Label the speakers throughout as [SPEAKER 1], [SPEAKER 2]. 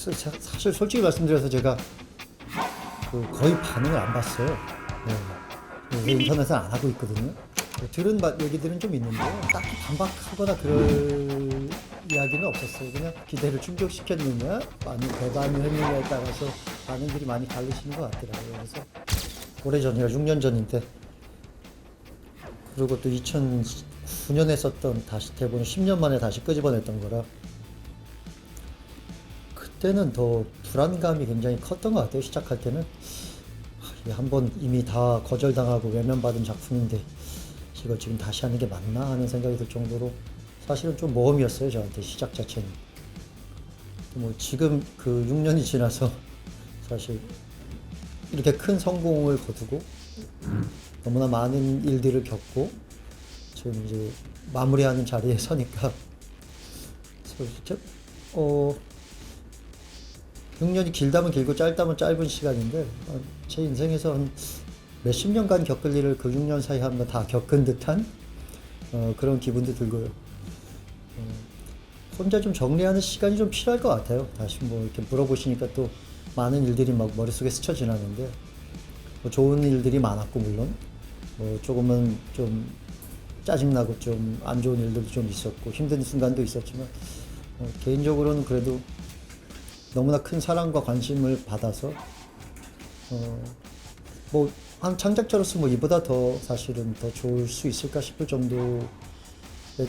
[SPEAKER 1] 사실 솔직히 말씀드려서 제가 거의 반응을 안 봤어요. 네. 그래서 인터넷은 안 하고 있거든요. 들은 얘기들은 좀 있는데요. 딱히 반박하거나 그럴 이야기는 없었어요. 그냥 기대를 충족시켰느냐, 아니면 배반을 했느냐에 따라서 반응들이 많이 갈리시는 것 같더라고요. 그래서 오래전이라 6년 전인데, 그리고 또 2009년에 썼던 다시 대본 10년 만에 다시 끄집어냈던 거라 그때는 더 불안감이 굉장히 컸던 것 같아요. 시작할 때는 한번 이미 다 거절당하고 외면받은 작품인데 이걸 지금 다시 하는 게 맞나 하는 생각이 들 정도로 사실은 좀 모험이었어요. 저한테 시작 자체는. 뭐 지금 그 6년이 지나서 사실 이렇게 큰 성공을 거두고 너무나 많은 일들을 겪고 지금 이제 마무리하는 자리에 서니까 6년이 길다면 길고 짧다면 짧은 시간인데 제 인생에서 한 몇십 년간 겪을 일을 그 6년 사이 한번 다 겪은 듯한 그런 기분도 들고요. 혼자 좀 정리하는 시간이 좀 필요할 것 같아요. 다시 뭐 이렇게 물어보시니까 또 많은 일들이 막 머릿속에 스쳐 지나는데 뭐 좋은 일들이 많았고 물론 뭐 조금은 좀 짜증나고 좀 안 좋은 일들도 좀 있었고 힘든 순간도 있었지만 개인적으로는 그래도 너무나 큰 사랑과 관심을 받아서 뭐 한 창작자로서 뭐 이보다 더 사실은 더 좋을 수 있을까 싶을 정도의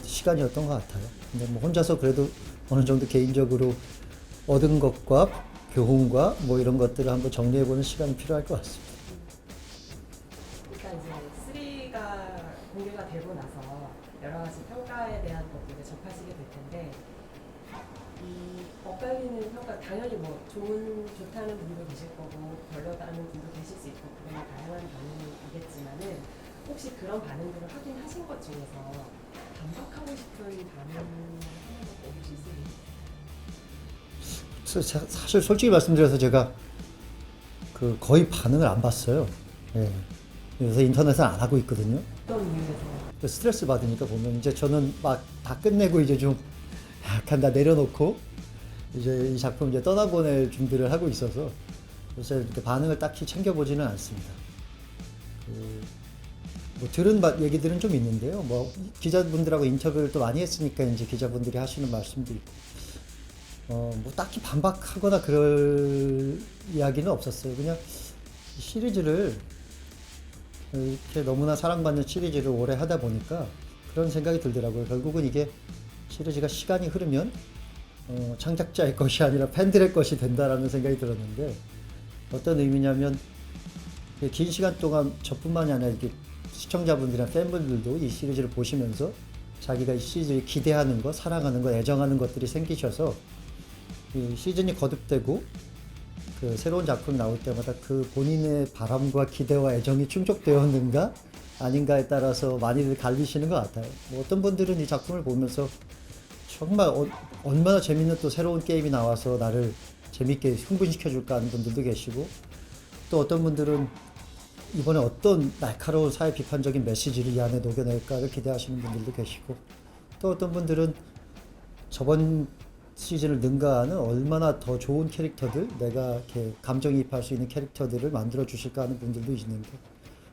[SPEAKER 1] 시간이었던 것 같아요. 근데 뭐 혼자서 그래도 어느 정도 개인적으로 얻은 것과 교훈과 뭐 이런 것들을 한번 정리해보는 시간이 필요할 것 같습니다.
[SPEAKER 2] 일단 이제 3가 공개가 되고 나서 여러 가지 평가에 대한 것들을 접하시게 될 텐데 이 엇갈리는 평가 당연히 뭐 좋다는 분도 계실 거고 별로다는 분도 계실 수 있고 그런 다양한 반응이겠지만은 혹시 그런 반응들을 확인하신 것 중에서 반박하고 싶은 반응 하는 것도 없으세요?
[SPEAKER 1] 사실 솔직히 말씀드려서 제가 거의 반응을 안 봤어요. 예. 요새 인터넷은 안 하고 있거든요.
[SPEAKER 2] 어떤 이유에서?
[SPEAKER 1] 스트레스 받으니까 보면 이제 저는 막 다 끝내고 이제 좀 약간 다 내려놓고 이제 이 작품 이제 떠나보낼 준비를 하고 있어서 요새 이렇게 반응을 딱히 챙겨보지는 않습니다. 뭐 들은 얘기들은 좀 있는데요. 뭐 기자분들하고 인터뷰를 또 많이 했으니까 이제 기자분들이 하시는 말씀도 있고, 뭐 딱히 반박하거나 그럴 이야기는 없었어요. 그냥 이 시리즈를 이렇게 너무나 사랑받는 시리즈를 오래 하다 보니까 그런 생각이 들더라고요. 결국은 이게 시리즈가 시간이 흐르면 창작자의 것이 아니라 팬들의 것이 된다라는 생각이 들었는데 어떤 의미냐면 긴 시간 동안 저뿐만이 아니라 이렇게 시청자분들이나 팬분들도 이 시리즈를 보시면서 자기가 이 시리즈를 기대하는 것, 사랑하는 것, 애정하는 것들이 생기셔서 이 시즌이 거듭되고 그 새로운 작품이 나올 때마다 그 본인의 바람과 기대와 애정이 충족되었는가 아닌가에 따라서 많이들 갈리시는 것 같아요. 뭐 어떤 분들은 이 작품을 보면서 정말 얼마나 재밌는 또 새로운 게임이 나와서 나를 재밌게 흥분시켜줄까 하는 분들도 계시고 또 어떤 분들은 이번에 어떤 날카로운 사회 비판적인 메시지를 이 안에 녹여낼까를 기대하시는 분들도 계시고 또 어떤 분들은 저번 시즌을 능가하는 얼마나 더 좋은 캐릭터들 내가 이렇게 감정이입할 수 있는 캐릭터들을 만들어 주실까 하는 분들도 있는데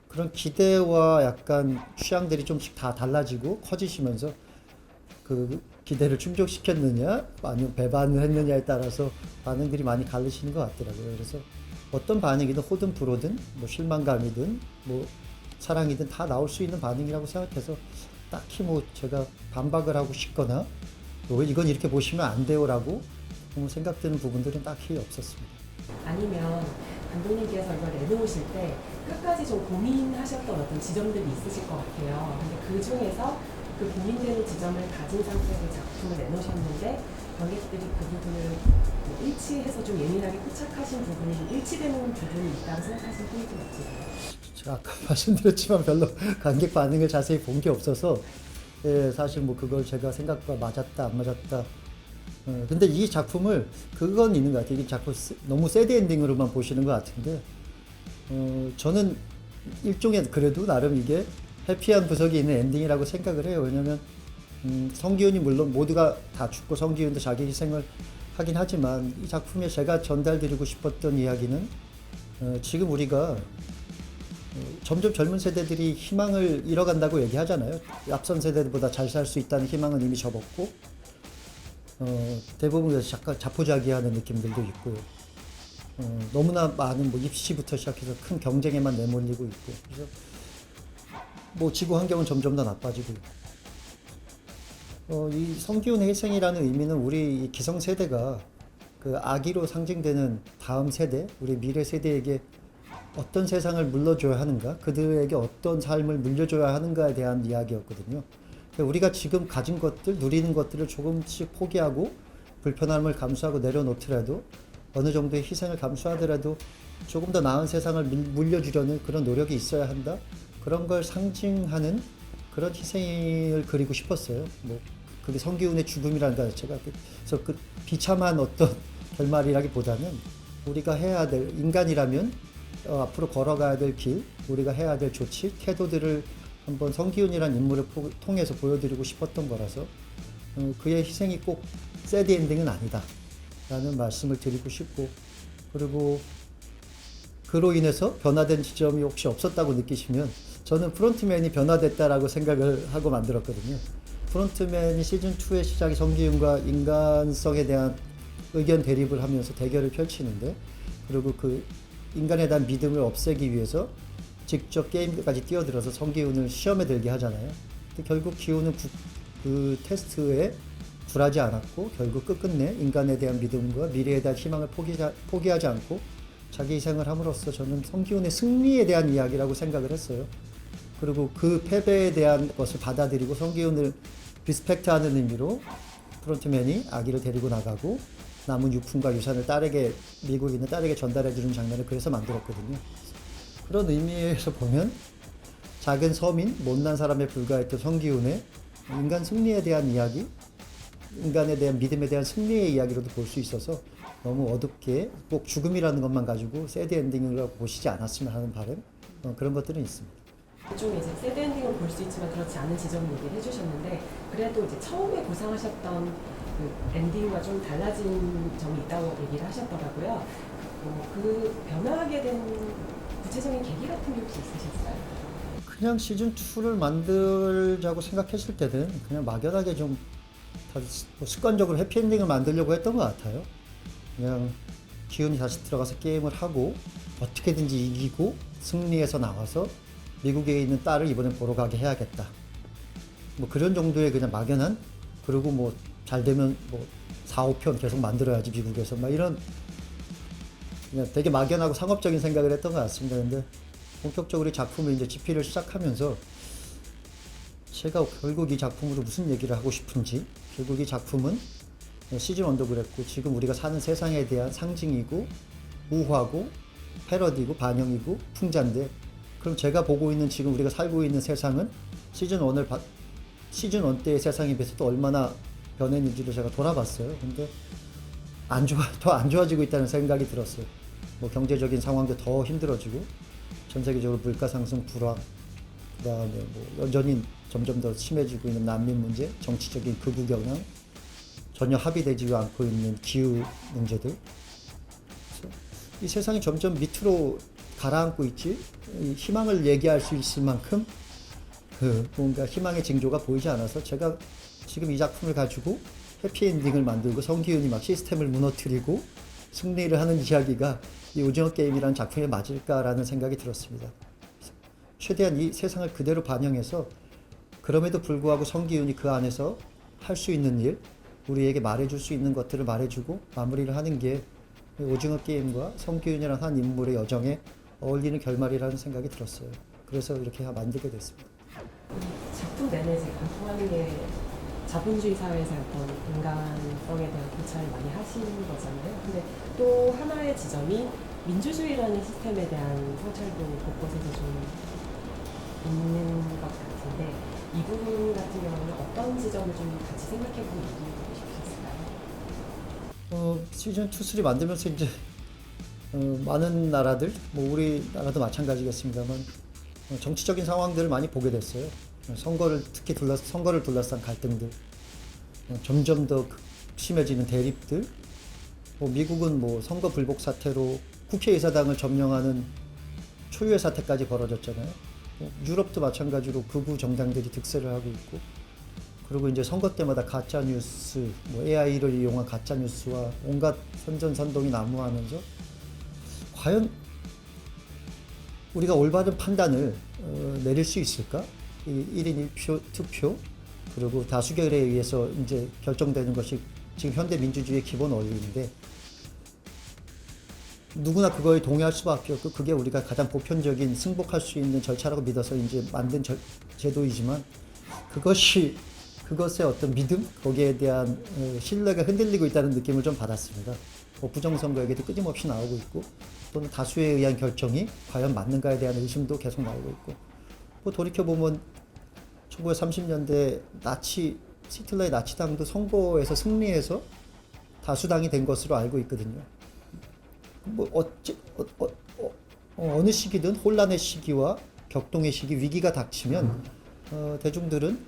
[SPEAKER 1] 그런 기대와 약간 취향들이 좀씩 다 달라지고 커지시면서 그 기대를 충족시켰느냐 아니면 배반을 했느냐에 따라서 반응들이 많이 갈리시는 것 같더라고요. 그래서 어떤 반응이든 호든 불호든 뭐 실망감이든 뭐 사랑이든 다 나올 수 있는 반응이라고 생각해서 딱히 뭐 제가 반박을 하고 싶거나 이건 이렇게 보시면 안 돼요라고 생각되는 부분들은 딱히 없었습니다.
[SPEAKER 2] 아니면 감독님께서 이걸 내놓으실 때 끝까지 좀 고민하셨던 어떤 지점들이 있으실 것 같아요. 근데 그 중에서 그 고민되는 지점을 가진 상태로 작품을 내놓으셨는데 관객들이 그 부분을 뭐 일치해서 좀 예민하게 포착하신 부분이 일치되는 부분이 있다고 생각하시는 포인트 없으세요?
[SPEAKER 1] 제가 아까 말씀드렸지만 별로 관객 반응을 자세히 본 게 없어서 예, 사실 뭐 그걸 제가 생각과 맞았다 안 맞았다 근데 이 작품을 그건 있는 것 같아요. 이 작품 너무 새드 엔딩으로만 보시는 것 같은데 저는 일종의 그래도 나름 이게 해피한 구석이 있는 엔딩이라고 생각을 해요. 왜냐면 성기훈이 물론 모두가 다 죽고 성기훈도 자기 희생을 하긴 하지만 이 작품에 제가 전달드리고 싶었던 이야기는 지금 우리가 점점 젊은 세대들이 희망을 잃어간다고 얘기하잖아요. 앞선 세대들보다 잘 살 수 있다는 희망은 이미 접었고 대부분에서 약간 자포자기하는 느낌들도 있고요. 너무나 많은 뭐 입시부터 시작해서 큰 경쟁에만 내몰리고 있고 그래서 뭐 지구 환경은 점점 더 나빠지고 이 성기훈의 희생이라는 의미는 우리 이 기성 세대가 그 아기로 상징되는 다음 세대, 우리 미래 세대에게 어떤 세상을 물려줘야 하는가, 그들에게 어떤 삶을 물려줘야 하는가에 대한 이야기였거든요. 그러니까 우리가 지금 가진 것들, 누리는 것들을 조금씩 포기하고 불편함을 감수하고 내려놓더라도 어느 정도의 희생을 감수하더라도 조금 더 나은 세상을 물려주려는 그런 노력이 있어야 한다. 그런 걸 상징하는 그런 희생을 그리고 싶었어요. 뭐 그게 성기훈의 죽음이라는 것 자체가 그래서 그 비참한 어떤 결말이라기보다는 우리가 해야 될 인간이라면 앞으로 걸어가야 될 길, 우리가 해야 될 조치, 태도들을 한번 성기훈이라는 인물을 통해서 보여드리고 싶었던 거라서 그의 희생이 꼭 새드 엔딩은 아니다 라는 말씀을 드리고 싶고, 그리고 그로 인해서 변화된 지점이 혹시 없었다고 느끼시면 저는 프론트맨이 변화됐다라고 생각을 하고 만들었거든요. 프론트맨이 시즌2의 시작이 성기훈과 인간성에 대한 의견 대립을 하면서 대결을 펼치는데, 그리고 그 인간에 대한 믿음을 없애기 위해서 직접 게임까지 뛰어들어서 성기훈을 시험에 들게 하잖아요. 근데 결국 기훈은 그 테스트에 굴하지 않았고 결국 끝끝내 인간에 대한 믿음과 미래에 대한 희망을 포기하지 않고 자기 희생을 함으로써 저는 성기훈의 승리에 대한 이야기라고 생각을 했어요. 그리고 그 패배에 대한 것을 받아들이고 성기훈을 리스펙트하는 의미로 프론트맨이 아기를 데리고 나가고 남은 유품과 유산을 딸에게, 미국에 있는 딸에게 전달해주는 장면을 그래서 만들었거든요. 그런 의미에서 보면 작은 서민, 못난 사람에 불과했던 성기훈의 인간 승리에 대한 이야기, 인간에 대한 믿음에 대한 승리의 이야기로도 볼 수 있어서 너무 어둡게 꼭 죽음이라는 것만 가지고 새드 엔딩이라고 보시지 않았으면 하는 바람, 그런 것들은 있습니다.
[SPEAKER 2] 좀 이제 새드 엔딩을 볼 수 있지만 그렇지 않은 지점을 얘기를 해주셨는데, 그래도 이제 처음에 구상하셨던 그 엔딩과 좀 달라진 점이 있다고 얘기를 하셨더라고요. 그 변화하게 된 구체적인 계기 같은 게 혹시 있으셨어요?
[SPEAKER 1] 그냥 시즌2를 만들자고 생각했을 때는 그냥 막연하게 좀 습관적으로 해피엔딩을 만들려고 했던 것 같아요. 그냥 기훈이 다시 들어가서 게임을 하고 어떻게든지 이기고 승리해서 나와서 미국에 있는 딸을 이번엔 보러 가게 해야겠다. 뭐 그런 정도의 그냥 막연한, 그리고 뭐 잘 되면 뭐 4, 5편 계속 만들어야지 미국에서 막 이런 그냥 되게 막연하고 상업적인 생각을 했던 것 같습니다. 근데 본격적으로 이 작품을 이제 집필을 시작하면서 제가 결국 이 작품으로 무슨 얘기를 하고 싶은지, 결국 이 작품은 시즌1도 그랬고 지금 우리가 사는 세상에 대한 상징이고 우화고 패러디고 반영이고 풍자인데, 그럼 제가 보고 있는 지금 우리가 살고 있는 세상은 시즌1 때의 세상에 비해서 또 얼마나 변했는지를 제가 돌아봤어요. 근데 더 안 좋아지고 있다는 생각이 들었어요. 뭐 경제적인 상황도 더 힘들어지고 전 세계적으로 물가 상승 불황, 그다음에 뭐 여전히 점점 더 심해지고 있는 난민 문제, 정치적인 극우 경향, 전혀 합의되지 않고 있는 기후 문제들. 이 세상이 점점 밑으로 가라앉고 있지, 이 희망을 얘기할 수 있을 만큼 뭔가 희망의 징조가 보이지 않아서 제가 지금 이 작품을 가지고 해피엔딩을 만들고 성기훈이 막 시스템을 무너뜨리고 승리를 하는 이야기가 이 오징어 게임이라는 작품에 맞을까라는 생각이 들었습니다. 최대한 이 세상을 그대로 반영해서 그럼에도 불구하고 성기훈이 그 안에서 할 수 있는 일, 우리에게 말해줄 수 있는 것들을 말해주고 마무리를 하는 게 오징어 게임과 성기훈이라는 한 인물의 여정에 어울리는 결말이라는 생각이 들었어요. 그래서 이렇게 만들게 됐습니다.
[SPEAKER 2] 작품 내내 지금 관통하는 게 자본주의 사회에서 어떤 인간성에 대한 고찰을 많이 하시는 거잖아요. 근데 또 하나의 지점이 민주주의라는 시스템에 대한 성찰도 곳곳에서 좀 있는 것 같은데, 이 부분 같은 경우는 어떤 지점을 좀 같이 생각해보고 얘기해보고 싶으실까요?
[SPEAKER 1] 시즌 2, 3 만들면서 이제 많은 나라들, 뭐 우리나라도 마찬가지겠습니다만 정치적인 상황들을 많이 보게 됐어요. 특히 선거를 둘러싼 갈등들, 점점 더 심해지는 대립들, 뭐 미국은 뭐 선거 불복 사태로 국회의사당을 점령하는 초유의 사태까지 벌어졌잖아요. 유럽도 마찬가지로 극우 정당들이 득세를 하고 있고, 그리고 이제 선거 때마다 가짜 뉴스, 뭐 AI를 이용한 가짜 뉴스와 온갖 선전선동이 난무하면서 과연 우리가 올바른 판단을 내릴 수 있을까? 이 1인 1표 투표 그리고 다수결에 의해서 이제 결정되는 것이 지금 현대 민주주의의 기본 원리인데, 누구나 그거에 동의할 수밖에 없고 그게 우리가 가장 보편적인 승복할 수 있는 절차라고 믿어서 이제 만든 제도이지만, 그것의 어떤 믿음, 거기에 대한 신뢰가 흔들리고 있다는 느낌을 좀 받았습니다. 뭐 부정선거 얘기도 끊임없이 나오고 있고, 또는 다수에 의한 결정이 과연 맞는가에 대한 의심도 계속 나오고 있고, 뭐 돌이켜보면 1930년대 히틀러의 나치당도 선거에서 승리해서 다수당이 된 것으로 알고 있거든요. 뭐 어느 시기든 혼란의 시기와 격동의 시기, 위기가 닥치면 대중들은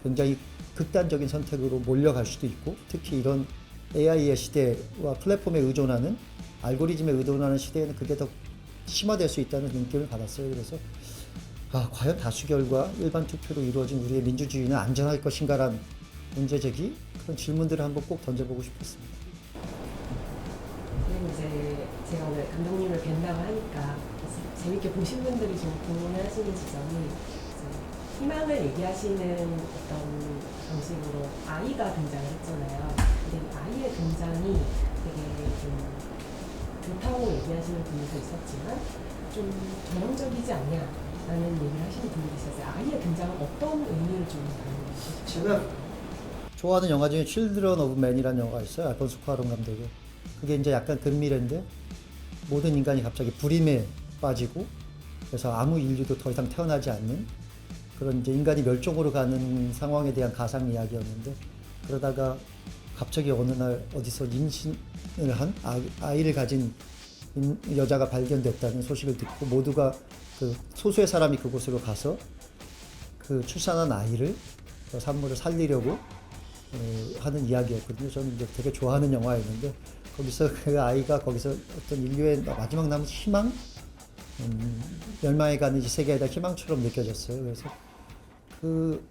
[SPEAKER 1] 굉장히 극단적인 선택으로 몰려갈 수도 있고, 특히 이런 AI의 시대와 플랫폼에 의존하는, 알고리즘에 의존하는 시대에는 그게 더 심화될 수 있다는 느낌을 받았어요. 그래서 과연 다수결과 일반 투표로 이루어진 우리의 민주주의는 안전할 것인가란 문제제기, 그런 질문들을 한번 꼭 던져보고 싶었습니다.
[SPEAKER 2] 그리고 이제 제가 오늘 감독님을 뵌다고 하니까 재밌게 보신 분들이 좀 궁금해하시는 지점이, 이제 희망을 얘기하시는 어떤 방식으로 아이가 등장을 했잖아요. 근데 이 아이의 등장이 되게 좀 좋다고 얘기하시는 분들도 있었지만 좀 전형적이지 않냐라는 얘기를 하시는 분들이 있었어요. 아이의 등장은 어떤 의미를 좀 담고 계시죠?
[SPEAKER 1] 제가 좋아하는 영화 중에 Children of Men이라는 영화가 있어요. 알폰소 쿠아론 감독의. 그게 이제 약간 근미래인데, 모든 인간이 갑자기 불임에 빠지고, 그래서 아무 인류도 더 이상 태어나지 않는 그런 이제 인간이 멸종으로 가는 상황에 대한 가상 이야기였는데, 그러다가 갑자기 어느 날 어디서 임신을 한 아이를 가진 여자가 발견됐다는 소식을 듣고, 모두가 그 소수의 사람이 그곳으로 가서 그 출산한 아이를, 그 산모를 살리려고 하는 이야기였거든요. 저는 이제 되게 좋아하는 영화였는데, 거기서 그 아이가 거기서 어떤 인류의 마지막 남은 희망, 멸망해가는 이 세계에다 희망처럼 느껴졌어요. 그래서 그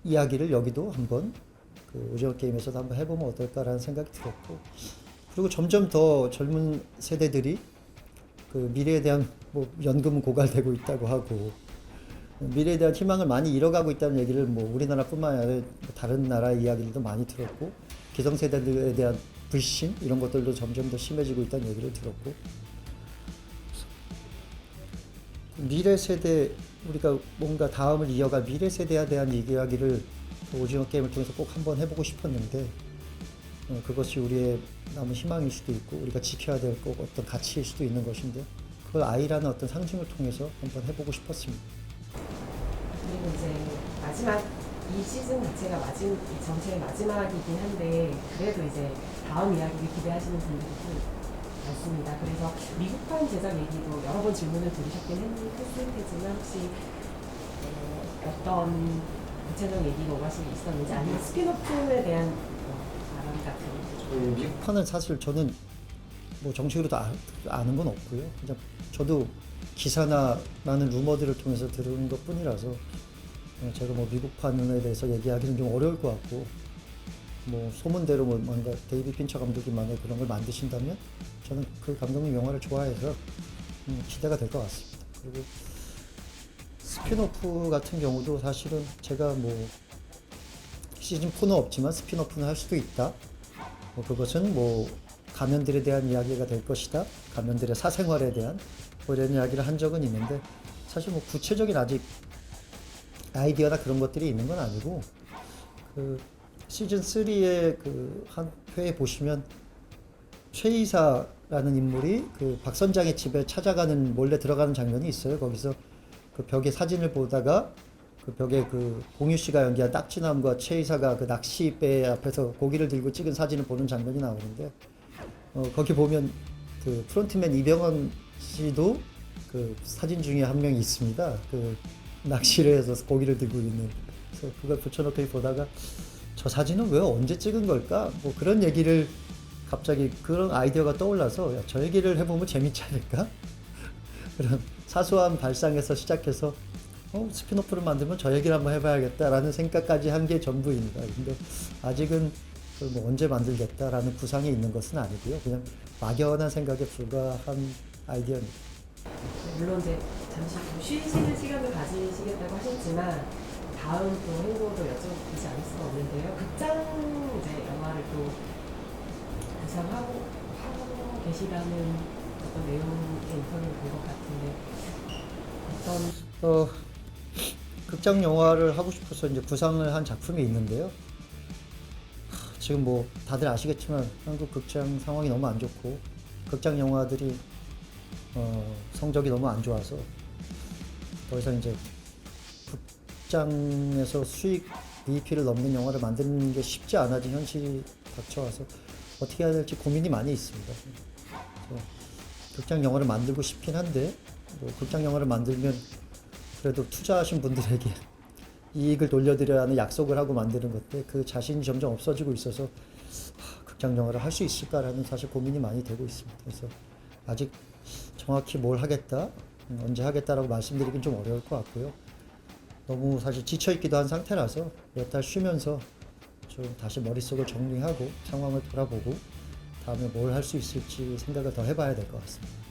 [SPEAKER 1] 이야기를 여기도 한번 그 오징어 게임에서도 한번 해보면 어떨까라는 생각이 들었고, 그리고 점점 더 젊은 세대들이 그 미래에 대한 뭐 연금은 고갈되고 있다고 하고, 미래에 대한 희망을 많이 잃어가고 있다는 얘기를 뭐 우리나라뿐만 아니라 다른 나라 이야기들도 많이 들었고, 기성세대들에 대한 불신 이런 것들도 점점 더 심해지고 있다는 얘기를 들었고, 미래 세대, 우리가 뭔가 다음을 이어갈 미래 세대에 대한 이야기를 오징어 게임을 통해서 꼭 한번 해보고 싶었는데, 그것이 우리의 남은 희망일 수도 있고 우리가 지켜야 될 꼭 어떤 가치일 수도 있는 것인데, 그걸 아이라는 어떤 상징을 통해서 한번 해보고 싶었습니다.
[SPEAKER 2] 그리고 이제 마지막 이 시즌 자체가 이 전체의 마지막이긴 한데, 그래도 이제 다음 이야기를 기대하시는 분들이 좀 많습니다. 그래서 미국판 제작 얘기도 여러 번 질문을 드리셨긴 했을 테지만, 혹시 어떤 구체적 얘기가 오가시 있었는지, 아니면 스피노프에 대한 바람 같은.
[SPEAKER 1] 미국판은 사실 저는 뭐 정식으로 아는 건 없고요. 그냥 저도 기사나 많은 루머들을 통해서 들은 것 뿐이라서 제가 뭐 미국판에 대해서 얘기하기는 좀 어려울 것 같고, 뭐 소문대로 뭐 뭔가 데이비드 핀처 감독님만의 그런 걸 만드신다면 저는 그 감독님 영화를 좋아해서 기대가 될 것 같습니다. 그리고 스피노프 같은 경우도 사실은 제가 뭐 시즌 4는 없지만 스피노프는 할 수도 있다. 뭐 그것은 뭐 가면들에 대한 이야기가 될 것이다. 가면들의 사생활에 대한 뭐 이런 이야기를 한 적은 있는데, 사실 뭐 구체적인 아직 아이디어나 그런 것들이 있는 건 아니고, 그 시즌 3의 그 한 회에 보시면 최이사라는 인물이 그 박선장의 집에 찾아가는, 몰래 들어가는 장면이 있어요. 거기서 그 벽에 사진을 보다가 그 벽에 그 공유 씨가 연기한 딱지남과 최이사가 그 낚시배 앞에서 고기를 들고 찍은 사진을 보는 장면이 나오는데, 거기 보면 그 프론트맨 이병헌 씨도 그 사진 중에 한 명이 있습니다. 그 낚시를 해서 고기를 들고 있는. 그래서 그걸 붙여놓고 보다가 저 사진은 왜 언제 찍은 걸까? 뭐 그런 얘기를 갑자기 그런 아이디어가 떠올라서 야, 저 얘기를 해보면 재밌지 않을까? 그런 사소한 발상에서 시작해서 스피노프를 만들면 저 얘기를 한번 해봐야겠다라는 생각까지 한 게 전부입니다. 근데 아직은 그걸 뭐 언제 만들겠다라는 구상이 있는 것은 아니고요. 그냥 막연한 생각에 불과한 아이디어입니다.
[SPEAKER 2] 물론 이제 잠시 좀 쉬시는 시간을 가지시겠다고 하셨지만 다음 또 행보도 여쭤보지 않을 수가 없는데요. 극장 이제 영화를 또 구상하고 하고 계시다는 어떤 내용의 인터뷰를 본 것 같은데 어떤
[SPEAKER 1] 극장 영화를 하고 싶어서 이제 구상을 한 작품이 있는데요. 지금 뭐 다들 아시겠지만 한국 극장 상황이 너무 안 좋고 극장 영화들이 성적이 너무 안 좋아서 더 이상 이제 극장에서 수익 BEP를 넘는 영화를 만드는 게 쉽지 않아진 현실이 닥쳐와서 어떻게 해야 될지 고민이 많이 있습니다. 극장 영화를 만들고 싶긴 한데 뭐 극장 영화를 만들면 그래도 투자하신 분들에게 이익을 돌려드려야 하는 약속을 하고 만드는 건데 그 자신이 점점 없어지고 있어서 극장 영화를 할 수 있을까라는 사실 고민이 많이 되고 있습니다. 그래서 아직 정확히 뭘 하겠다, 언제 하겠다라고 말씀드리긴 좀 어려울 것 같고요. 너무 사실 지쳐있기도 한 상태라서 몇 달 쉬면서 좀 다시 머릿속을 정리하고 상황을 돌아보고 다음에 뭘 할 수 있을지 생각을 더 해봐야 될 것 같습니다.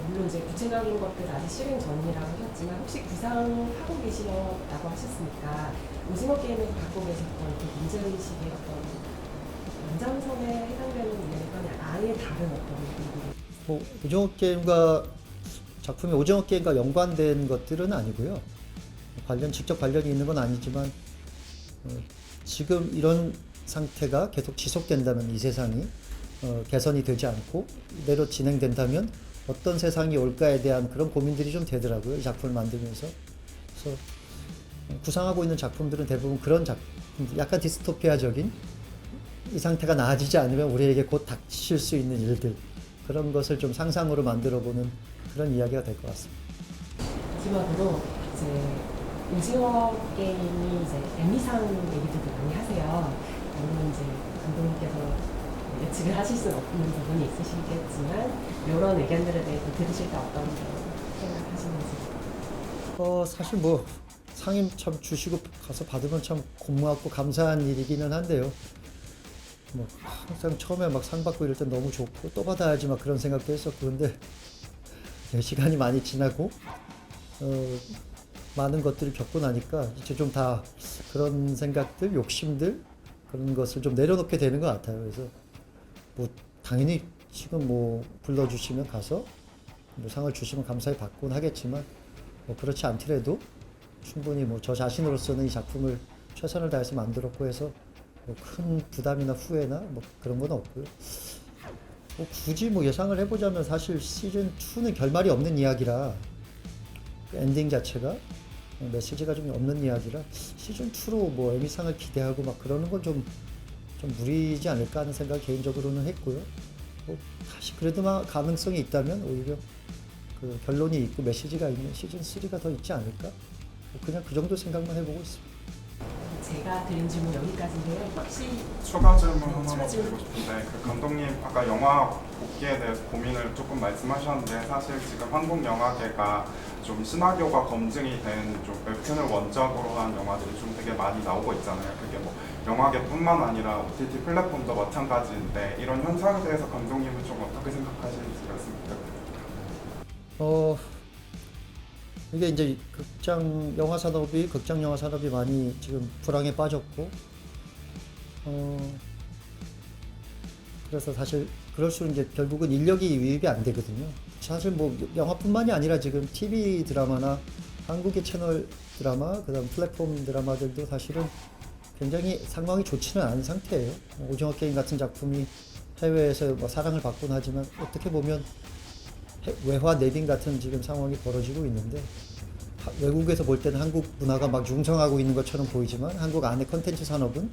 [SPEAKER 2] 물론 이제 구체적인 것들 아직 실행 전이라고 하셨지만 혹시 구상하고 계시다고 하셨으니까 오징어 게임에서 갖고 계셨던 그 문제의식의 어떤 연장선에 해당되는 이야기가 아예 다른 어떤 의미들이
[SPEAKER 1] 뭐 오징어 게임과 작품이 오징어 게임과 연관된 것들은 아니고요. 직접 관련이 있는 건 아니지만 지금 이런 상태가 계속 지속된다면 이 세상이 개선이 되지 않고 이대로 진행된다면 어떤 세상이 올까에 대한 그런 고민들이 좀 되더라고요. 이 작품을 만들면서. 그래서 구상하고 있는 작품들은 대부분 그런 작품, 약간 디스토피아적인 이 상태가 나아지지 않으면 우리에게 곧 닥칠 수 있는 일들 그런 것을 좀 상상으로 만들어보는 그런 이야기가 될 것 같습니다.
[SPEAKER 2] 마지막으로 이제 오징어 게임이 이제 엠미상 얘기들도 많이 하세요. 물론 이제 감독님께서 예측을 하실 수 없는 부분이 있으시겠지만 이런 의견들에 대해서 들으실 때 어떤 생각하시는지.
[SPEAKER 1] 사실 뭐 상임 참 주시고 가서 받으면 참 고맙고 감사한 일이기는 한데요. 뭐 항상 처음에 막 상 받고 이럴 때 너무 좋고 또 받아야지 막 그런 생각도 했었고 근데 시간이 많이 지나고 많은 것들을 겪고 나니까 이제 좀 다 그런 생각들, 욕심들 그런 것을 좀 내려놓게 되는 것 같아요. 그래서 뭐 당연히 지금 뭐 불러주시면 가서 뭐 상을 주시면 감사히 받곤 하겠지만 뭐 그렇지 않더라도 충분히 뭐 저 자신으로서는 이 작품을 최선을 다해서 만들었고 해서 뭐 큰 부담이나 후회나 뭐 그런 건 없고요. 뭐 굳이 뭐 예상을 해보자면 사실 시즌 2는 결말이 없는 이야기라 그 엔딩 자체가 메시지가 좀 없는 이야기라 시즌 2로 뭐 에미상을 기대하고 막 그러는 건 좀 무리지 않을까 하는 생각 개인적으로는 했고요. 뭐 다시 그래도 막 가능성이 있다면 오히려 그 결론이 있고 메시지가 있는 시즌 3가 더 있지 않을까? 뭐 그냥 그 정도 생각만 해보고 있습니다.
[SPEAKER 2] 제가 드린 질문 여기까지인데요. 혹시
[SPEAKER 3] 추가 질문 하나만
[SPEAKER 2] 추가 질문.
[SPEAKER 3] 드리고 싶은데 그 감독님 아까 영화 복귀에 대해서 고민을 조금 말씀하셨는데 사실 지금 한국 영화계가 좀 시나리오가 검증이 된 좀 웹툰을 원작으로 한 영화들이 좀 되게 많이 나오고 있잖아요. 그게 뭐 영화계뿐만 아니라 OTT 플랫폼도 마찬가지인데 이런 현상에 대해서 감독님은 좀 어떻게 생각하시는지 말씀 부탁드립니다.
[SPEAKER 1] 이게 이제 극장 영화 산업이 많이 지금 불황에 빠졌고, 그래서 사실 그럴수록 이제 결국은 인력이 유입이 안 되거든요. 사실 뭐 영화뿐만이 아니라 지금 TV 드라마나 한국의 채널 드라마, 그다음 플랫폼 드라마들도 사실은 굉장히 상황이 좋지는 않은 상태예요. 오징어 게임 같은 작품이 해외에서 뭐 사랑을 받곤 하지만 어떻게 보면 외화 내빈 같은 지금 상황이 벌어지고 있는데 외국에서 볼 때는 한국 문화가 막 융성하고 있는 것처럼 보이지만 한국 안의 컨텐츠 산업은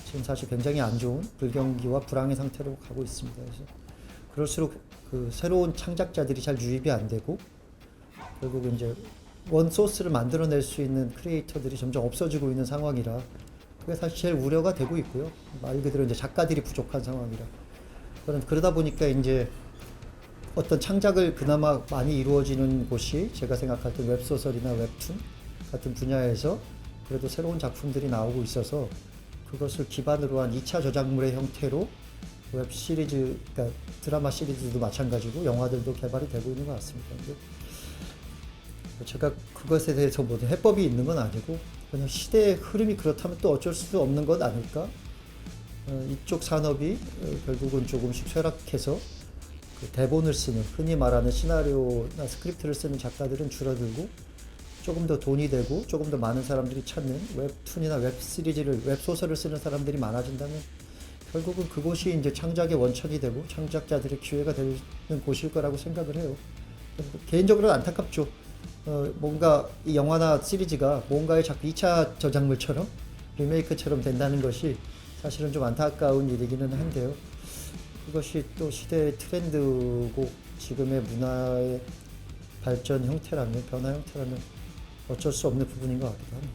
[SPEAKER 1] 지금 사실 굉장히 안 좋은 불경기와 불황의 상태로 가고 있습니다. 그래서 그럴수록 그 새로운 창작자들이 잘 유입이 안 되고 결국 이제 원 소스를 만들어낼 수 있는 크리에이터들이 점점 없어지고 있는 상황이라 그게 사실 제일 우려가 되고 있고요. 말 그대로 이제 작가들이 부족한 상황이라. 그러다 보니까 이제 어떤 창작을 그나마 많이 이루어지는 곳이 제가 생각할 때 웹소설이나 웹툰 같은 분야에서 그래도 새로운 작품들이 나오고 있어서 그것을 기반으로 한 2차 저작물의 형태로 웹 시리즈, 그러니까 드라마 시리즈도 마찬가지고 영화들도 개발이 되고 있는 것 같습니다. 근데 제가 그것에 대해서 모든 해법이 있는 건 아니고 그냥 시대의 흐름이 그렇다면 또 어쩔 수 없는 것 아닐까? 이쪽 산업이 결국은 조금씩 쇠락해서 그 대본을 쓰는, 흔히 말하는 시나리오나 스크립트를 쓰는 작가들은 줄어들고 조금 더 돈이 되고 조금 더 많은 사람들이 찾는 웹툰이나 웹시리즈를, 웹소설을 쓰는 사람들이 많아진다면 결국은 그곳이 이제 창작의 원천이 되고 창작자들의 기회가 되는 곳일 거라고 생각을 해요. 개인적으로는 안타깝죠. 뭔가 이 영화나 시리즈가 뭔가의 자꾸 2차 저작물처럼 리메이크처럼 된다는 것이 사실은 좀 안타까운 일이기는 한데요. 그것이 또 시대의 트렌드고 지금의 문화의 발전 형태라면, 변화 형태라면 어쩔 수 없는 부분인 것 같기도 합니다.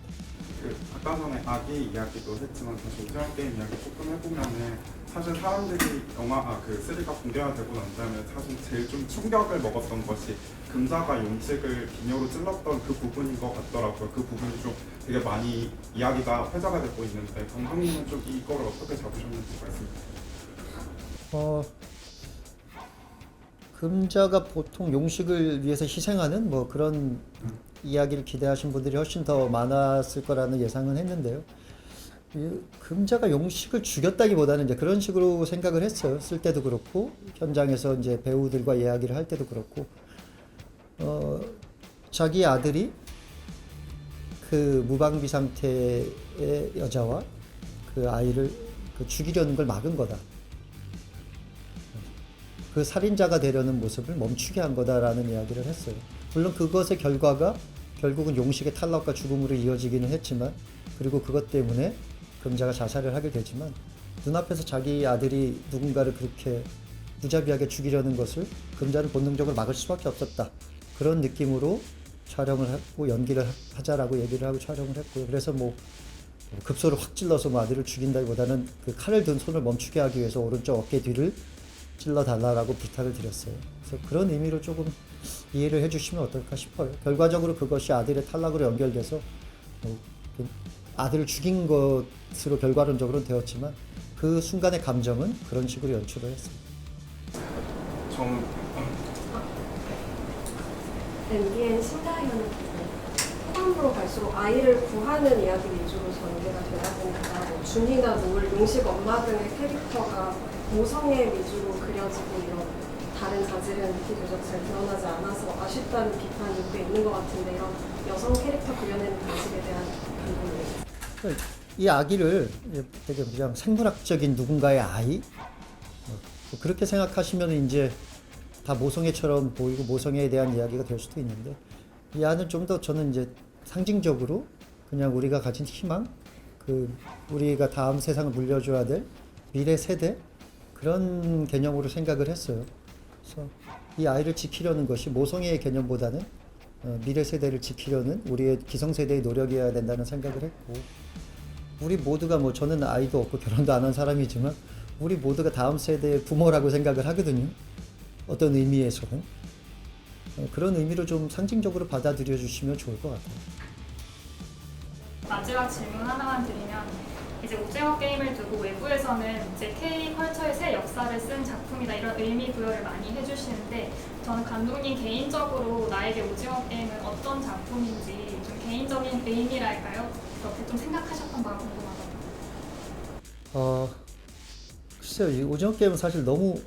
[SPEAKER 3] 아까 전에 아기 이야기도 했지만 사실 오징어 게임 이야기 조금 해보면은 사실 사람들이 영화 그 3가 공개가 되고 난 다음에 사실 제일 좀 충격을 먹었던 것이 금자가 용식을 비녀로 찔렀던 그 부분인 것 같더라고요. 그 부분이 좀 되게 많이 이야기가 회자가 되고 있는데 감독님은 좀 이거를 어떻게 잡으셨는지 말씀 주세요.
[SPEAKER 1] 금자가 보통 용식을 위해서 희생하는 뭐 그런 이야기를 기대하신 분들이 훨씬 더 많았을 거라는 예상은 했는데요. 금자가 용식을 죽였다기보다는 이제 그런 식으로 생각을 했어요. 쓸 때도 그렇고 현장에서 이제 배우들과 이야기를 할 때도 그렇고 자기 아들이 그 무방비 상태의 여자와 그 아이를 죽이려는 걸 막은 거다. 그 살인자가 되려는 모습을 멈추게 한 거다라는 이야기를 했어요. 물론 그것의 결과가 결국은 용식의 탈락과 죽음으로 이어지기는 했지만, 그리고 그것 때문에 금자가 자살을 하게 되지만 눈앞에서 자기 아들이 누군가를 그렇게 무자비하게 죽이려는 것을 금자는 본능적으로 막을 수밖에 없었다. 그런 느낌으로 촬영을 하고 연기를 하자라고 얘기를 하고 촬영을 했고요. 그래서 뭐 급소를 확 찔러서 뭐 아들을 죽인다기보다는 그 칼을 든 손을 멈추게 하기 위해서 오른쪽 어깨 뒤를 찔러달라고 부탁을 드렸어요. 그래서 그런 의미로 조금 이해를 해주시면 어떨까 싶어요. 결과적으로 그것이 아들의 탈락으로 연결돼서 아들을 죽인 것으로 결과론적으로는 되었지만 그 순간의 감정은 그런 식으로 연출을 했습니다.
[SPEAKER 3] 저는
[SPEAKER 4] MBN 신다희는 후반부로 갈수록 아이를 구하는 이야기 위주로 전개가 되다 보니까 뭐 준이나 노을, 용식 엄마 등의 캐릭터가 모성애 위주로 그려지고 이런 다른 자질은 비교적 잘 드러나지 않아서 아쉽다는 비판이 꽤 있는 것 같은데 이런 여성 캐릭터 그려내는 방식에 대한 부분이
[SPEAKER 1] 이 아기를 되게 그냥 생물학적인 누군가의 아이 그렇게 생각하시면 이제 다 모성애처럼 보이고 모성애에 대한 이야기가 될 수도 있는데 이 안은 좀 더 저는 이제 상징적으로 그냥 우리가 가진 희망, 그 우리가 다음 세상을 물려줘야 될 미래 세대 그런 개념으로 생각을 했어요. 그래서 이 아이를 지키려는 것이 모성애의 개념보다는 미래 세대를 지키려는 우리의 기성세대의 노력이어야 된다는 생각을 했고 우리 모두가 뭐 저는 아이도 없고 결혼도 안 한 사람이지만 우리 모두가 다음 세대의 부모라고 생각을 하거든요. 어떤 의미에서는 그런 의미로 좀 상징적으로 받아들여 주시면 좋을 것 같아요.
[SPEAKER 5] 마지막 질문 하나만 드리면 이제 오징어 게임을 두고 외부에서는 이제 K-컬처의 새 역사를 쓴 작품이다 이런 의미 부여를 많이 해주시는데 저는 감독님 개인적으로 나에게 오징어 게임은 어떤 작품인지 좀 개인적인 의미랄까요? 그렇게 좀 생각하셨던 바가 궁금하거든요.
[SPEAKER 1] 글쎄요. 이 오징어 게임은 사실 너무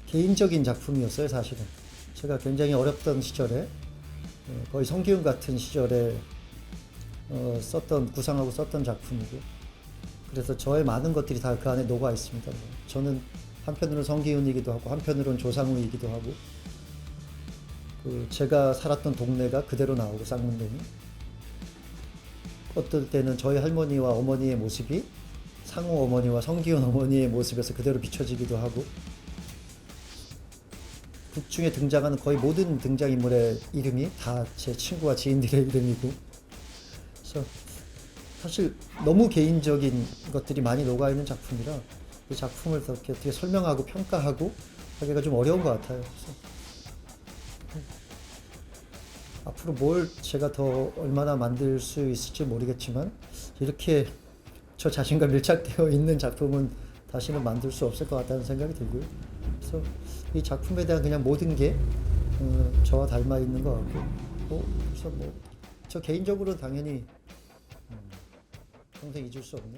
[SPEAKER 1] 개인적인 작품이었어요. 사실은 제가 굉장히 어렵던 시절에 거의 성기훈 같은 시절에 구상하고 썼던 작품이고 그래서 저의 많은 것들이 다 그 안에 녹아 있습니다. 저는 한편으로는 성기훈이기도 하고 한편으로는 조상우이기도 하고 제가 살았던 동네가 그대로 나오고 쌍문동이 어떨 때는 저희 할머니와 어머니의 모습이 상우 어머니와 성기훈 어머니의 모습에서 그대로 비춰지기도 하고 극 중에 등장하는 거의 모든 등장인물의 이름이 다 제 친구와 지인들의 이름이고 그래서 사실 너무 개인적인 것들이 많이 녹아 있는 작품이라 이 작품을 어떻게 설명하고 평가하고 하기가 좀 어려운 것 같아요. 그래서 앞으로 뭘 제가 더 얼마나 만들 수 있을지 모르겠지만 이렇게 저 자신과 밀착되어 있는 작품은 다시는 만들 수 없을 것 같다는 생각이 들고요. 그래서 이 작품에 대한 그냥 모든 게 저와 닮아 있는 것 같고, 그래서 뭐 저 개인적으로 당연히 평생 잊을 수 없는